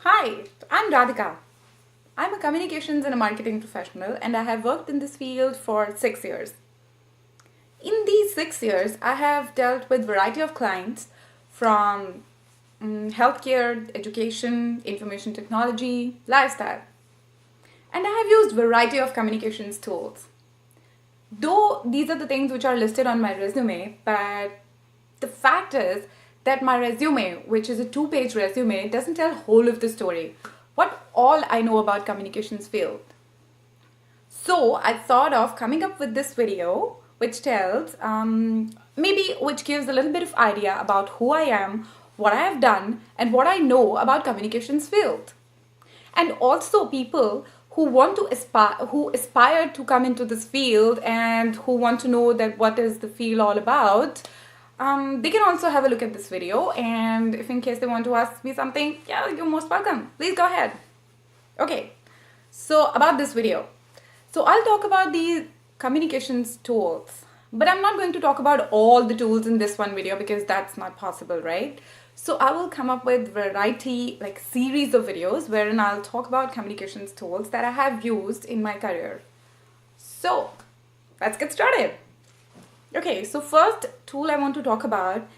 Hi, I'm Radhika. I'm a communications and a marketing professional and I have worked in this field for 6 years. In these 6 years, I have dealt with variety of clients from healthcare, education, information technology, lifestyle. And I have used variety of communications tools. Though these are the things which are listed on my resume, but the fact is that my resume, which is a two-page resume, doesn't tell whole of the story. What all I know about communications field. So I thought of coming up with this video which tells, maybe which gives a little bit of idea about who I am, what I have done, and what I know about communications field. And also people who want to aspire to come into this field and who want to know that what is the field all about, they can also have a look at this video, and if in case they want to ask me something, yeah, you're most welcome. Please go ahead. Okay, so about this video. So I'll talk about the communications tools, but I'm not going to talk about all the tools in this one video because that's not possible, right? So I will come up with variety, like series of videos wherein I'll talk about communications tools that I have used in my career. So let's get started. Okay, so first tool I want to talk about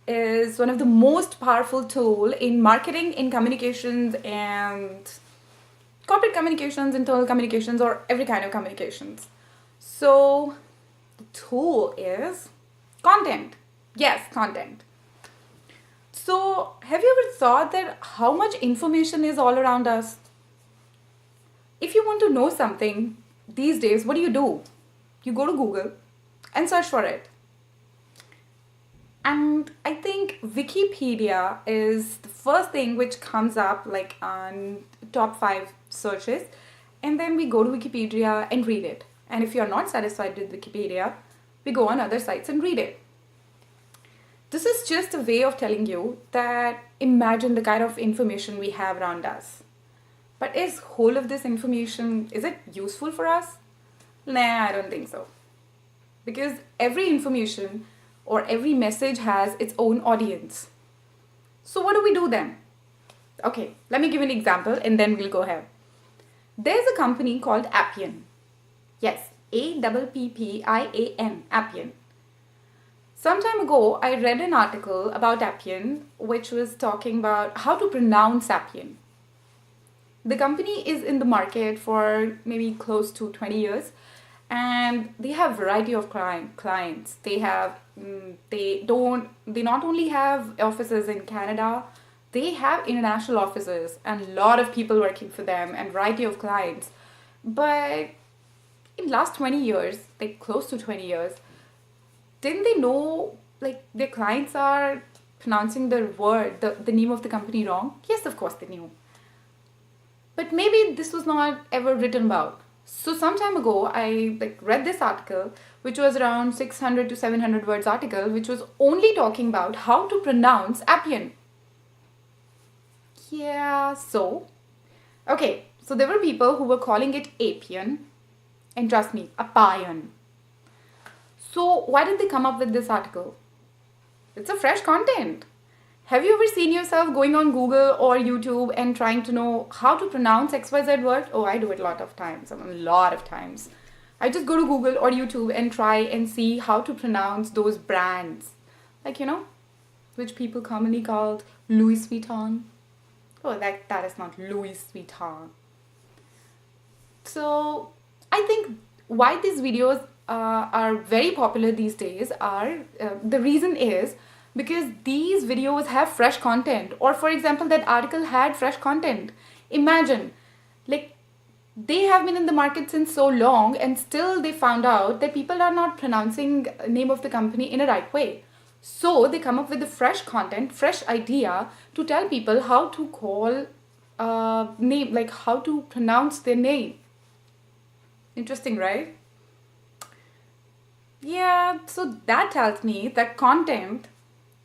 is one of the most powerful tool in marketing, in communications and corporate communications, internal communications, or every kind of communications. So the tool is content. Yes, content. So have you ever thought that how much information is all around us? If you want to know something these days, what do? You go to Google and search for it. And I think Wikipedia is the first thing which comes up like on top 5 searches. And then we go to Wikipedia and read it. And if you're not satisfied with Wikipedia, we go on other sites and read it. This is just a way of telling you that imagine the kind of information we have around us. But is whole of this information, is it useful for us? Nah, I don't think so. Because every information or every message has its own audience. So what do we do then? Okay, let me give an example and then we'll go ahead. There's a company called Appian. Yes, Appian, Appian. Some time ago, I read an article about Appian which was talking about how to pronounce Appian. The company is in the market for maybe close to 20 years and they have variety of clients. They not only have offices in Canada, they have international offices and a lot of people working for them and variety of clients. But in last 20 years, like close to 20 years, didn't they know like their clients are pronouncing the name of the company wrong? Yes, of course they knew. But maybe this was not ever written about. So some time ago, I read this article, which was around 600 to 700 words article, which was only talking about how to pronounce Appian. Yeah, so. Okay, so there were people who were calling it Appian, and trust me, Appian. So why did they come up with this article? It's a fresh content. Have you ever seen yourself going on Google or YouTube and trying to know how to pronounce XYZ word? Oh, I do it a lot of times. I just go to Google or YouTube and try and see how to pronounce those brands. Like, which people commonly called Louis Vuitton. Oh, that is not Louis Vuitton. So, I think why these videos are very popular these days are, the reason is because these videos have fresh content, or for example that article had fresh content. Imagine, like, they have been in the market since so long and still they found out that people are not pronouncing the name of the company in a right way. So they come up with the fresh content, fresh idea to tell people how to call name, like how to pronounce their name. Interesting, right? Yeah, so that tells me that content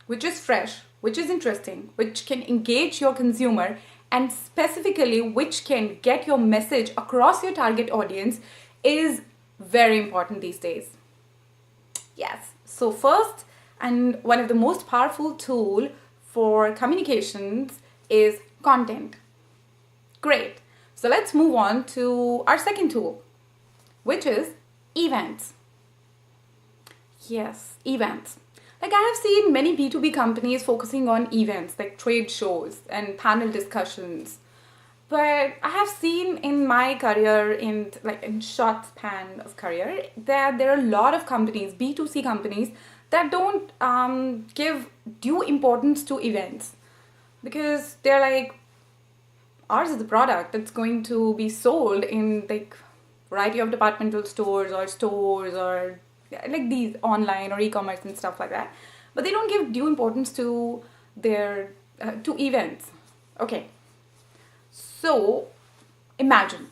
which is fresh, which is interesting, which can engage your consumer, and specifically which can get your message across your target audience is very important these days. Yes, so first and one of the most powerful tool for communications is content. Great. So let's move on to our second tool, which is events. Yes, events. Like I have seen many B2B companies focusing on events like trade shows and panel discussions. But I have seen in my career, in short span of career, that there are a lot of companies, B2C companies, that don't give due importance to events, because they're like, ours is the product that's going to be sold in like variety of departmental stores or like these online or e-commerce and stuff like that, but they don't give due importance to their to events. Okay, so imagine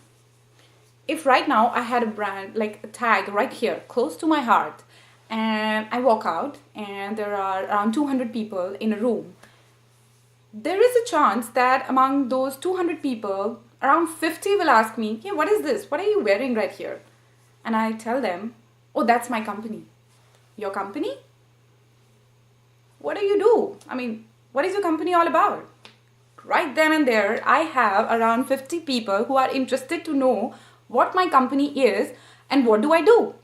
if right now I had a brand, like a tag right here close to my heart, and I walk out and there are around 200 people in a room. There is a chance that among those 200 people, around 50 will ask me, "Hey, what is this? What are you wearing right here?" And I tell them, "Oh, that's my company." Your company? What do you do? I mean, what is your company all about? Right then and there, I have around 50 people who are interested to know what my company is and what do I do.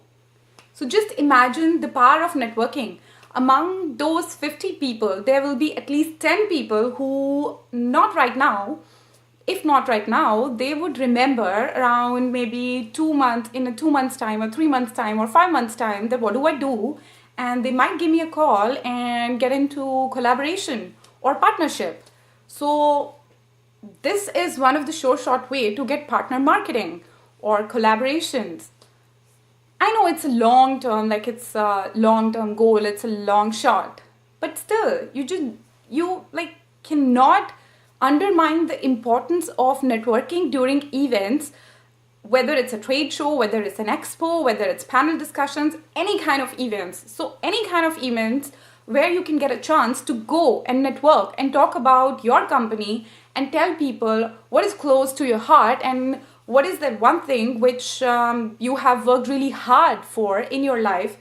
So just imagine the power of networking. Among those 50 people, there will be at least 10 people who, not right now, if not right now, they would remember around maybe 2 months, in a 2 months time or 3 months time or 5 months time, that what do I do? And they might give me a call and get into collaboration or partnership. So this is one of the short way to get partner marketing or collaborations. I know it's a long term, like it's a long term goal, it's a long shot, but still, you like cannot undermine the importance of networking during events, whether it's a trade show, whether it's an expo, whether it's panel discussions, any kind of events. So any kind of events where you can get a chance to go and network and talk about your company and tell people what is close to your heart and what is that one thing which you have worked really hard for in your life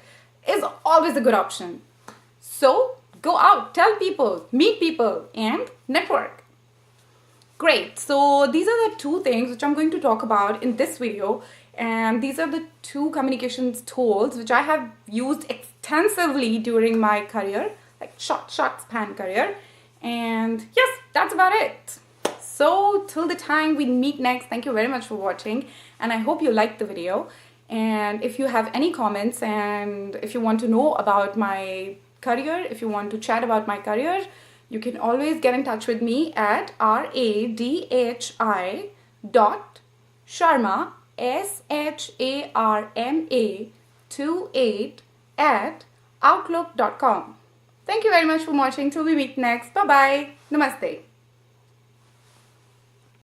is always a good option. So go out, tell people, meet people, and network. Great. So these are the two things which I'm going to talk about in this video. And these are the two communications tools which I have used extensively during my career, like short span career. And yes, that's about it. So till the time we meet next, thank you very much for watching, and I hope you liked the video. And if you have any comments and if you want to know about my career, if you want to chat about my career, you can always get in touch with me at radhi.sharma, SHARMA28 @outlook.com. Thank you very much for watching. Till we meet next. Bye bye. Namaste.